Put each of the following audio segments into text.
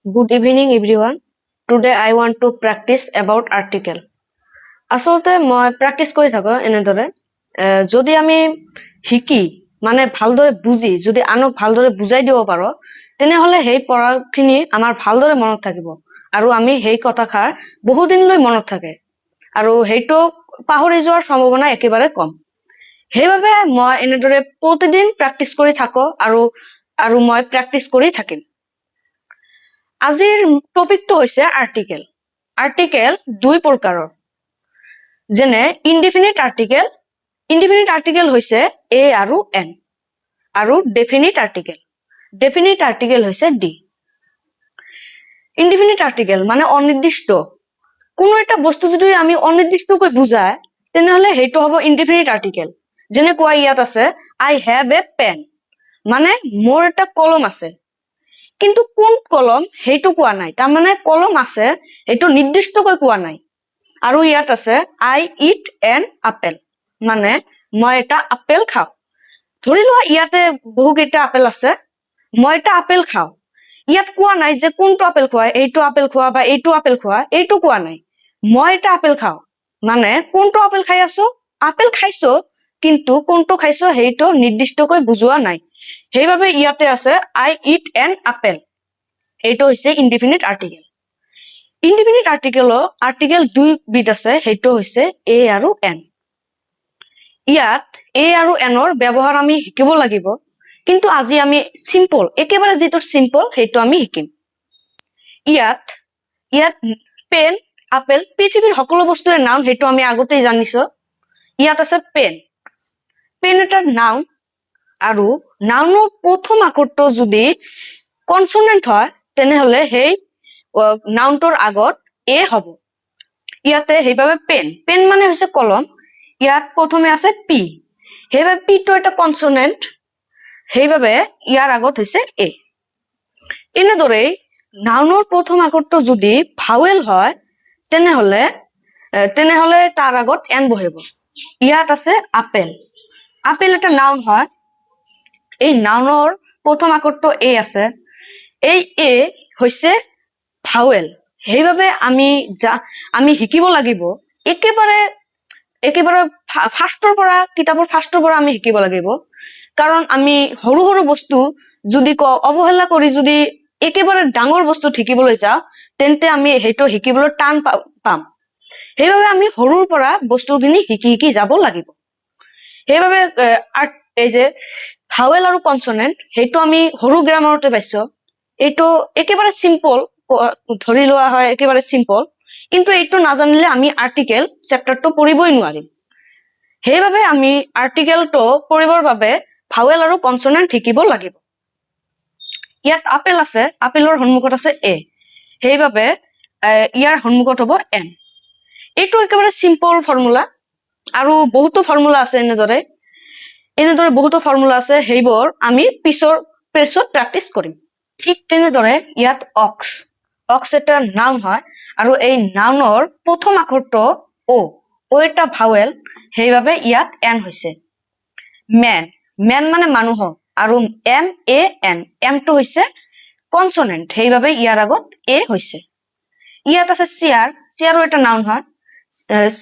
Good evening everyone. Today I want to practice about article. আসলতে মই practice কৰি থাকো এনেদৰে যদি আমি শিকি মানে ভালদৰে বুজি যদি আনক ভালদৰে বুজাই দিব পাৰো তেনেহলে সেই পঢ়াখিনি আমাৰ ভালদৰে মনত থাকিব আৰু আমি সেই কথাষাৰ বহুদিনলৈ মনত থাকে আৰু সেইটো পাহৰি যোৱাৰ সম্ভাৱনা একেবাৰে কম সেইবাবে মই এনেদৰে প্ৰতিদিন প্ৰ্যাকটিস কৰি থাকো আৰু মই প্ৰ্যাকটিস কৰি থাকিম আজিৰ টপিকটো হৈছে আৰ্টিকেল আৰ্টিকেল দুই প্ৰকাৰৰ যেনে ইনডিফিনিট আৰ্টিকেল হৈছে এ আৰু এন আৰু ডেফিনিট আৰ্টিকেল হৈছে ডি ইনডিফিনিট আৰ্টিকেল মানে অনিৰ্দিষ্ট কোনো এটা বস্তু যদি আমি অনিৰ্দিষ্টকৈ বুজাই তেনেহলে সেইটো হ'ব ইনডিফিনিট আৰ্টিকেল যেনে কোৱা ইয়াত আছে আই হ্যাভ এ পেন মানে মোৰ এটা কলম আছে কিন্তু কোন কলম সেইটো কোৱা নাই তাৰ মানে কলম আছে সেইটো নিৰ্দিষ্টকৈ কোৱা নাই আৰু ইয়াত আছে আই ইট এন আপেল মানে মই এটা আপেল খাও ধৰি লোৱা ইয়াতে বহুকেইটা আপেল আছে মই এটা আপেল খাও ইয়াত কোৱা নাই যে কোনটো আপেল খোৱা এইটো আপেল খোৱা বা এইটো আপেল খোৱা এইটো কোৱা নাই মই এটা আপেল খাও মানে কোনটো আপেল খাই আছো আপেল খাইছো কিন্তু কোনটো খাইছো সেইটো নিৰ্দিষ্টকৈ বুজোৱা নাই সেইবাবে ইয়াতে আছে আই ইট এন আপেল এইটো হৈছে ইনডিফিনিট আৰ্টিকেল দুই বিধ আছে সেইটো হৈছে এ আৰু এন ইয়াত এ আৰু এনৰ ব্যৱহাৰ আমি শিকিব লাগিব কিন্তু আজি আমি সিম্পল একেবাৰে যেটো সিম্পল সেইটো আমি শিকিম ইয়াত পেন আপেল পৃথিৱীৰ সকলো বস্তুৰ নাম সেইটো আমি আগতেই জানিছো ইয়াত আছে পেন এটা নাউন আৰু নাউনৰ প্ৰথম আখৰটো যদি কনসোনেন্ট হয় তেনেহলে সেই নাউনটোৰ আগত এ হ'ব ইয়াতে সেইভাবে পেন মানে হৈছে কলম ইয়াত প্ৰথমে আছে পি সেইভাবে পিটো এটা কনসোনেন্ট সেইভাবে ইয়াৰ আগত হৈছে এ এনেদৰে নাউনৰ প্ৰথম আখৰটো যদি ভাৱেল হয় তেনেহলে তাৰ আগত এন বহিব ইয়াত আছে আপেল এটা নাউন হয় এই নাউনৰ প্ৰথম আখৰটো এ আছে এই এ হৈছে ভাৱেল সেইভাবে আমি শিকিব লাগিব একেবাৰে ফাৰ্ষ্টৰ পৰা কিতাপৰ ফাৰ্ষ্টৰ পৰা আমি শিকিব লাগিব কাৰণ আমি সৰু বস্তু যদি অৱহেলা কৰি যদি একেবাৰে ডাঙৰ বস্তু শিকিবলৈ যাওঁ তেন্তে আমি হেটো শিকিবলৈ টান পাম সেইভাবে আমি সৰুৰ পৰা বস্তুখিনি শিকি যাব লাগিব সেইভাবে এই যে ভাৱেল আৰু কনসোনেন্ট হেটো আমি সৰু গ্ৰামাৰতে পাইছো এইটো একেবাৰে সিম্পল ধৰি লোৱা হয় একেবাৰে সিম্পল কিন্তু এইটো নাজানিলে আমি আৰ্টিকেল চেপ্টাৰটো পঢ়িবই নোৱাৰিম সেইভাবে আমি আৰ্টিকেলটো পঢ়িবৰ বাবে ভাৱেল আৰু কনসোনেন্ট শিকিব লাগিব ইয়াত আপেল আছে আপেলৰ সন্মুখত আছে এ সেইভাবে ইয়াৰ সন্মুখত হ'ব এন এইটো একেবাৰে সিম্পল ফৰ্মুলা আৰু বহুতো ফৰ্মুলা আছে এনেদৰে বহুতো ফৰ্মুলা আছে সেইবোৰ আমি পিছৰ পেজত প্ৰ্যাকটিস কৰিম ঠিক তেনেদৰে ইয়াত অক্স এটা নাউন হয় আৰু এই নাউনৰ প্ৰথম আখৰটো ও এটা ভাৱেল সেইভাবে ইয়াত এন হৈছে মেন মানে মানুহ আৰু এম টো হৈছে কনসোনেন্ট সেইভাবে ইয়াৰ আগত এ হৈছে ইয়াত আছে চেয়াৰৰ এটা নাউন হয়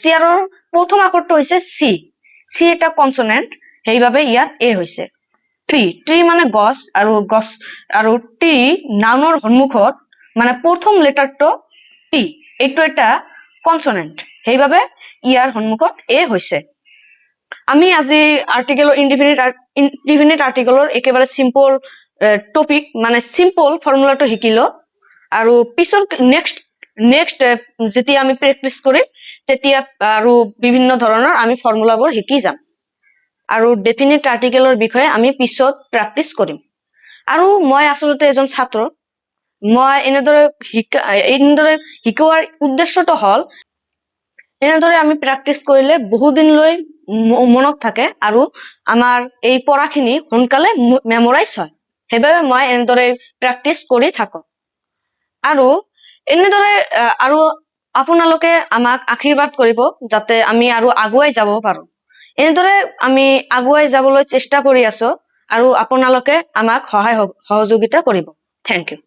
চেয়াৰৰ প্ৰথম আখৰটো হৈছে চি এটা কনসোনেন্ট সেইভাবে ইয়াত এ হৈছে ট্ৰি মানে গছ আৰু ট্ৰি নাউনৰ সন্মুখত মানে প্ৰথম লেটাৰটো টি এইটো এটা কনসোনেন্ট সেইভাবে ইয়াৰ সন্মুখত এ হৈছে আমি আজি আৰ্টিকেলৰ ইনডিফিনিট আৰ্টিকেলৰ একেবাৰে সিম্পল টপিক মানে সিম্পল ফৰ্মুলাটো শিকিলো আৰু পিছৰ নেক্সট যেতিয়া আমি প্ৰ্যাকটিস কৰিম তেতিয়া আৰু বিভিন্ন ধৰণৰ আমি ফৰ্মুলাবোৰ শিকি যাম আৰু ডেফিনিট আৰ্টিকেলৰ বিষয়ে আমি পিছত প্ৰ্যাকটিস কৰিম আৰু মই আসলতে এজন ছাত্ৰ মই এনেদৰে শিকোৱাৰ উদ্দেশ্যটো হল এনেদৰে আমি প্ৰ্যাকটিস কৰিলে বহুদিনলৈ মনত থাকে আৰু আমাৰ এই পঢ়াখিনি সোনকালে মেমৰাইজ হয় সেইভাবে মই এনেদৰে প্ৰ্যাকটিস কৰি থাকো আৰু এনেদৰে আৰু আপোনালোকে আমাক আশীৰ্বাদ কৰিব যাতে আমি আৰু আগুৱাই যাব পাৰো এনেদৰে আমি আগুৱাই যাবলৈ চেষ্টা কৰি আছো আৰু আপোনালোকে আমাক সহায় সহযোগিতা কৰিব থেংক ইউ